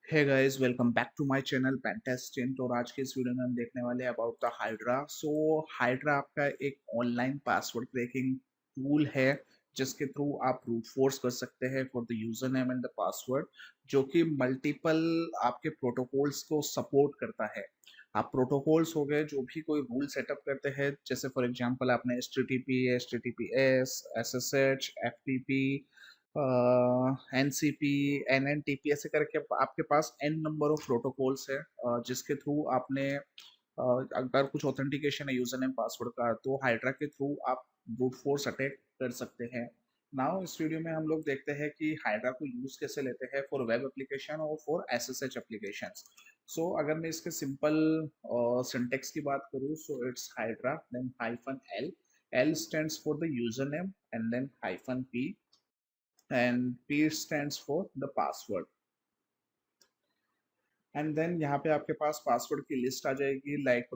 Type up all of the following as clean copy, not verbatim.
Hey guys, welcome back to my channel पेंटेस्टेंट। और आज के इस वीडियो में हम देखने वाले हैं अबाउट द हाइड्रा। हाइड्रा आपका एक ऑनलाइन पासवर्ड क्रैकिंग टूल है जिसके थ्रू आप ब्रूट फोर्स कर सकते हैं for the user name and the password, जो कि मल्टीपल आपके प्रोटोकॉल्स को सपोर्ट करता है। आप प्रोटोकॉल्स हो गए जो भी कोई रूल सेटअप करते हैं, जैसे फॉर एग्जांपल आपने HTTPS, SSH, FTP, NCP, NNTP ऐसे करके आपके पास n नंबर ऑफ प्रोटोकॉल्स है, जिसके थ्रू आपने अगर कुछ ऑथेंटिकेशन है यूजर नेम पासवर्ड का, तो हाइड्रा के थ्रू आप ब्रूट फोर्स अटैक कर सकते हैं। नाउ इस वीडियो में हम लोग देखते हैं कि हाइड्रा को यूज कैसे लेते हैं फॉर वेब एप्लीकेशन और फॉर SSH एप्लीकेशंस। अगर मैं इसके सिंपल सिंटेक्स की बात करूँ, so it's Hydra then hyphen L. L stands for the user name and then hyphen P, and P stands for the password। And then यहाँ पे आपके पास पासवर्ड की लिस्ट आ जाएगी, लाइक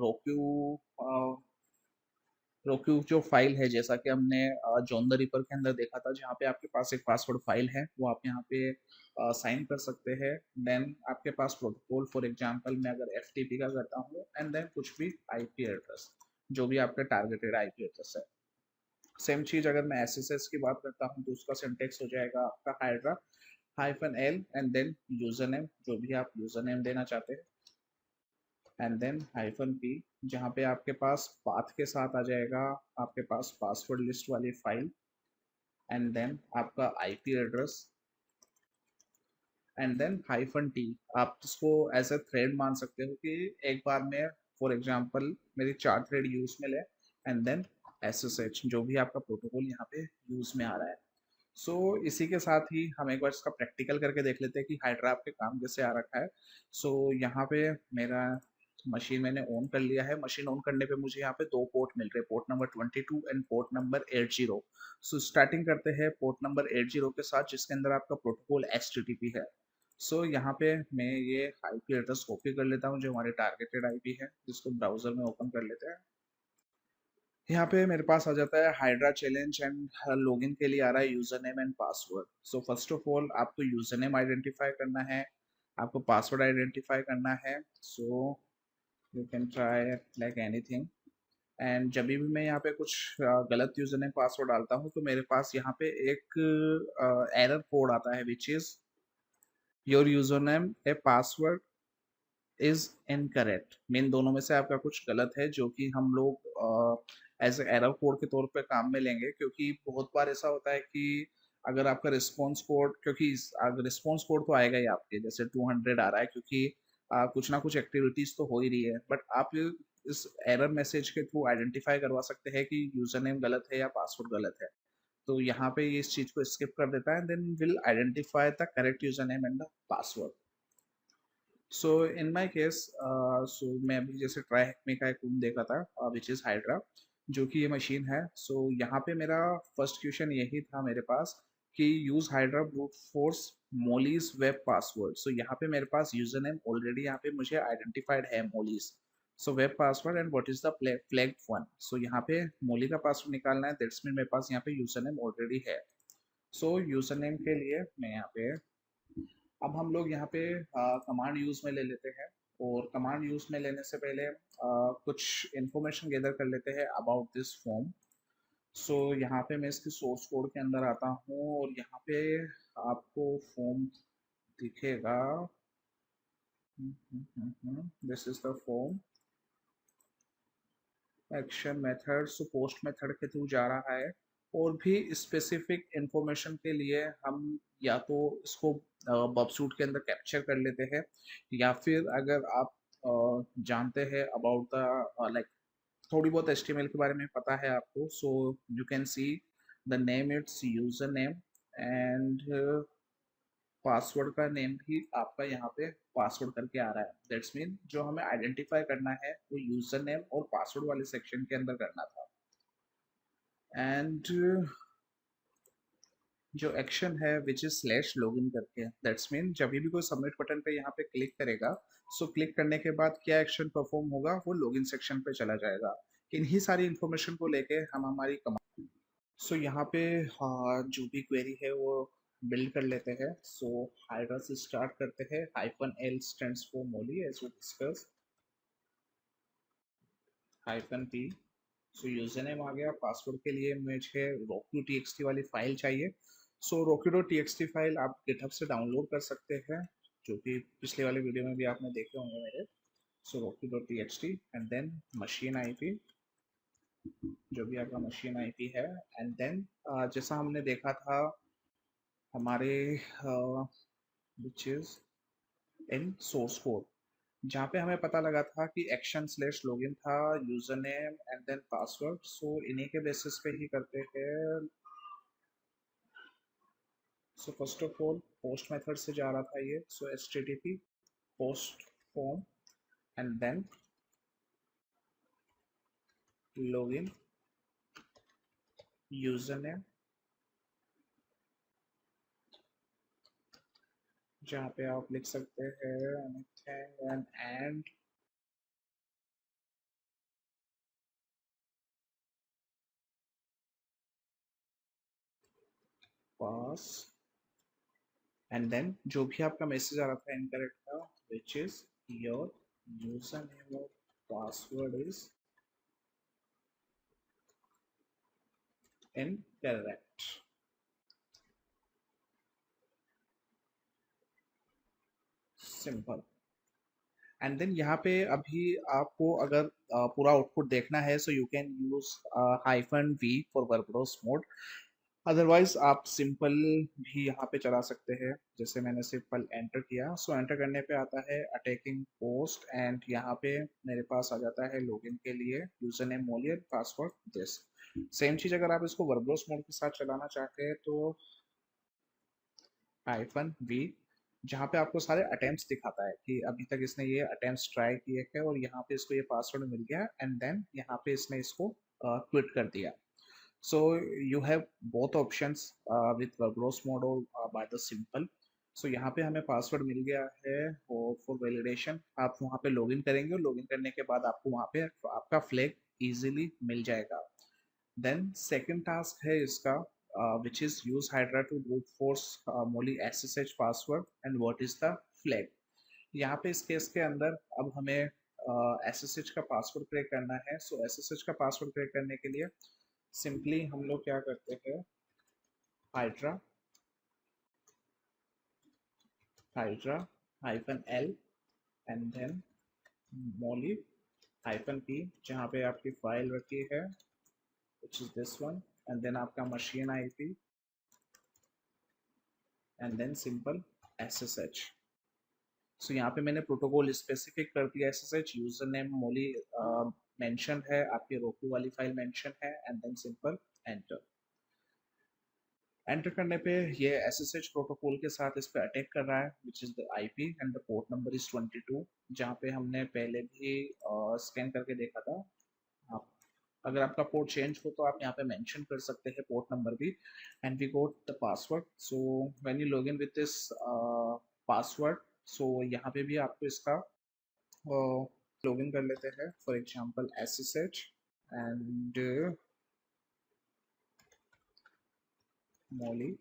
रोक्यू जो फाइल है, जैसा कि हमने जॉन द रिपर के अंदर देखा था, जहाँ पे आपके पास एक पासवर्ड फाइल है, वो आप यहाँ पे साइन कर सकते हैं। देन आपके पास प्रोटोकॉल, फॉर एग्जांपल मैं अगर FTP का करता हूँ, एंड देन कुछ भी IP एड्रेस, जो भी आपका टारगेटेड IP एड्रेस है। सेम चीज अगर मैं SSH की बात करता हूँ, तो उसका सिंटेक्स हो जाएगा आपका Hydra hyphen L and then user name, जो भी आप यूजर नेम देना चाहते हैं, एंड देन हाइफन पी, जहाँ पे आपके पास पाथ के साथ आ जाएगा आपके पास पासवर्ड लिस्ट वाली फाइल, एंड देन आपका IP address, and then hyphen T. आप इसको एज ए थ्रेड मान सकते हो कि एक बार में फॉर एग्जांपल मेरी 4 थ्रेड यूज में ले, एंड देन SSH, जो भी आपका प्रोटोकॉल यहाँ पे यूज में आ रहा है। इसी के साथ ही हम एक बार इसका प्रैक्टिकल करके देख लेते हैं कि हाइड्रा आपके काम कैसे आ रखा है। यहाँ पे मेरा मशीन मैंने ऑन कर लिया है। मशीन ऑन करने पे मुझे यहाँ पे 2 पोर्ट मिल रहे हैं, port number 22 and port number 80। Starting करते हैं पोर्ट नंबर 80 के साथ, जिसके अंदर आपका प्रोटोकॉल HTTP है। यहाँ पे मैं ये IP एड्रेस कॉपी कर लेता हूँ, जो हमारे टारगेटेड IP है, जिसको ब्राउजर में ओपन कर लेते हैं। यहाँ पे मेरे पास आ जाता है हाइड्रा चैलेंज, एंड लॉगिन के लिए आ रहा है user name and password. First of all आपको यूजर नेम आइडेंटिफाई करना है, आपको पासवर्ड आइडेंटिफाई करना है। You can try like anything. And जब भी मैं यहाँ पे कुछ गलत यूजर नेम पासवर्ड डालता हूँ, तो मेरे पास यहाँ पे एक एरर कोड आता है, विच is your user name a password is incorrect. Mean दोनों में से आपका कुछ गलत है, जो कि हम लोग एज एरर कोड के तौर पे काम में लेंगे, क्योंकि बहुत बार ऐसा होता है कि अगर आपका रिस्पॉन्स कोड, क्योंकि रिस्पॉन्स कोड तो आएगा ही आपके, जैसे 200 आ रहा है, क्योंकि कुछ ना कुछ एक्टिविटीज तो हो ही रही है, बट आप इस एरर मैसेज के थ्रू आइडेंटिफाई करवा सकते हैं कि यूजर नेम गलत है या पासवर्ड गलत है। तो यहाँ पे ये इस चीज को स्किप कर देता है, then will identify the correct user name and the password. In my case, मैं अभी जैसे ट्राई हैकमे का एक रूम देखा था, विच इज़ हाइड्रा, जो कि ये मशीन है। यहाँ पे मेरा फर्स्ट क्वेश्चन यही था मेरे पास कि use hydra brute force Mullis web password. यहाँ पे मेरे पास यूजर नेम ऑलरेडी यहाँ पे मुझे आइडेंटिफाइड है, Mullis. Web password and what is the flag one. यहाँ पे मोली का पासवर्ड निकालना है, दैट्स मीन मेरे पास यहाँ पे यूजर नेम ऑलरेडी है। यूजर नेम के लिए मैं यहाँ पे, अब हम लोग यहाँ पे कमांड यूज में ले लेते हैं, और कमांड यूज में लेने से पहले कुछ इंफॉर्मेशन गैदर कर लेते हैं अबाउट दिस फॉर्म। यहाँ पे मैं इसकी सोर्स कोड के अंदर आता हूँ, और यहाँ पे आपको फॉर्म दिखेगा। This is the form action method. Post method के थ्रू जा रहा है, और भी स्पेसिफिक इंफॉर्मेशन के लिए हम या तो इसको बबसूट के अंदर कैप्चर कर लेते हैं, या फिर अगर आप जानते हैं अबाउट द लाइक थोड़ी बहुत HTML के बारे में पता है आपको, you can see the name, it's user name, and password का नेम भी आपका यहाँ पे पासवर्ड करके आ रहा है। दैट्स मीन जो हमें आइडेंटिफाई करना है वो यूजर नेम और पासवर्ड वाले सेक्शन के अंदर करना था। एंड जो एक्शन है विच इज स्लैश लॉगिन करके, दैट्स मीन जब भी कोई सबमिट बटन पे यहाँ पे क्लिक करेगा, क्लिक करने के बाद क्या एक्शन परफॉर्म होगा, वो लॉगिन सेक्शन पे चला जाएगा। इन्हीं सारी इंफॉर्मेशन को लेके हम हमारी कमांड, यहाँ पे जो भी क्वेरी है वो बिल्ड कर लेते हैं। सो हाइड्रा से स्टार्ट करते हैं। -L stands for Molly as we discuss. -P। So user name आ गया। पासवर्ड के लिए मुझे roku.txt वाली फाइल चाहिए। सो roku.txt फाइल आप गिटहब से डाउनलोड कर सकते हैं, जो कि पिछले वाले वीडियो में भी आपने देखे होंगे मेरे। So roku.txt and then machine IP, जो भी आपका मशीन आईपी है। एंड देन जैसा हमने देखा था हमारे which is in source code, जहाँ पे हमें पता लगा था कि action/login था, user name and then password. So इन्हीं के बेसिस पे ही करते हैं। So first of all post method से जा रहा था ये। So http post form and then login user name, जहाँ पे आप लिख सकते हैं anything and pass and then जो भी आपका मैसेज आ रहा था इनकरेक्ट था, which is your user name और password is incorrect. Simple. And then यहाँ पे अभी आपको अगर पूरा आउटपुट देखना है, so you can use -V for verbose mode. Otherwise आप सिंपल भी यहाँ पे चला सकते हैं। जैसे मैंने सिंपल एंटर किया, सो एंटर करने पे आता है अटैकिंग पोस्ट एंड यहाँ पे मेरे पास आ जाता है लॉगिन के लिए user name Molière, password this. Same चीज अगर आप इसको वर्बोस मोड के साथ चलाना चाहते हैं तो -V, जहाँ पे आपको सारे अटेम्प्ट्स दिखाता है कि अभी तक इसने ये अटेम्प्ट्स ट्राई किए हैं और यहाँ पे इसको ये पासवर्ड मिल गया एंड देन यहाँ पे इसने इसको क्विट कर दिया। So you have both options with verbose mode और बाय द सिंपल। सो यहाँ पे हमें पासवर्ड मिल गया है और फॉर वैलिडेशन आप वहाँ पे लॉगिन करेंगे और लॉगिन करने के बाद आपको वहाँ पे आपका फ्लैग इजीली मिल जाएगा। देन सेकंड टास्क है इसका, which is use Hydra to brute force Molly SSH password and what is the flag। यहाँ पे इस केस के अंदर अब हमें SSH का पासवर्ड क्रिएट करना है। सो SSH का पासवर्ड क्रिएट करने के लिए सिंपली हम लोग क्या करते हैं, Hydra -L and then Molly -P, जहाँ पे आपकी फाइल रखी है which is this one, and then आपका machine IP and then simple SSH। So यहाँ पे मैंने प्रोटोकॉल स्पेसिफिक कर दिया SSH, user name Molly mention है, आपकी roku वाली फाइल मेंशन है and then simple enter. Enter करने पे ये SSH प्रोटोकॉल के साथ इस पे अटैक कर रहा है which is the IP and the port number is 22, जहाँ पे हमने पहले भी स्कैन करके देखा था। आप अगर आपका पोर्ट चेंज हो तो आप यहाँ पे मेंशन कर सकते हैं पोर्ट नंबर भी। And we got the password. So when you log in with this password, so यहाँ पे भी आपको इसका लॉगिन कर लेते हैं। For example SSH and Molly.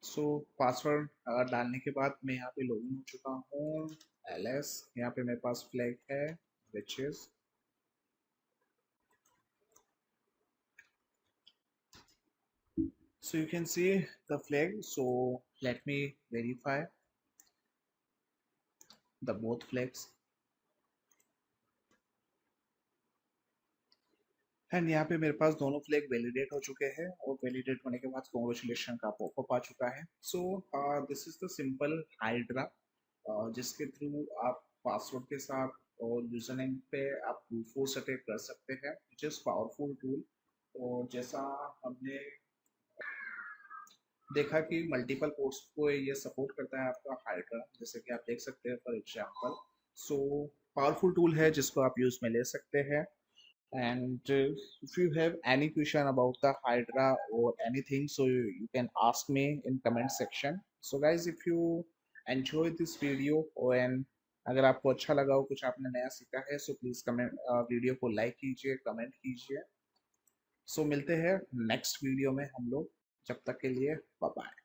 So password डालने के बाद मैं यहाँ पे लॉगिन हो चुका हूँ। LS यहाँ पे मेरे पास फ्लैग है which is so you can see the flag। so let me verify the both flags and यहाँ पे मेरे पास दोनों फ्लैग वैलिडेट हो चुके हैं और वैलिडेट होने के बाद कॉन्ग्रेचुलेशन का पॉपअप आ चुका है। So this is the simple hydra, जिसके थ्रू आप पासवर्ड के साथ और यूजर नेम पे आप ब्रूट फोर्स अटैक कर सकते हैं विच इज पावरफुल टूल। और जैसा हमने देखा कि मल्टीपल पोर्ट्स को ये सपोर्ट करता है आपका हाइड्रा, जैसे कि आप देख सकते हैं for example. So powerful tool है जिसको आप यूज में ले सकते हैं। And if you have any question about the Hydra or anything, so you can ask me in comment section. So guys, if you enjoy this video and अगर आपको अच्छा लगा हो, कुछ आपने नया सीखा है, so please कमेंट वीडियो को लाइक कीजिए, कमेंट कीजिए. सो मिलते हैं नेक्स्ट वीडियो में हम लोग. जब तक के लिए बाय बाय.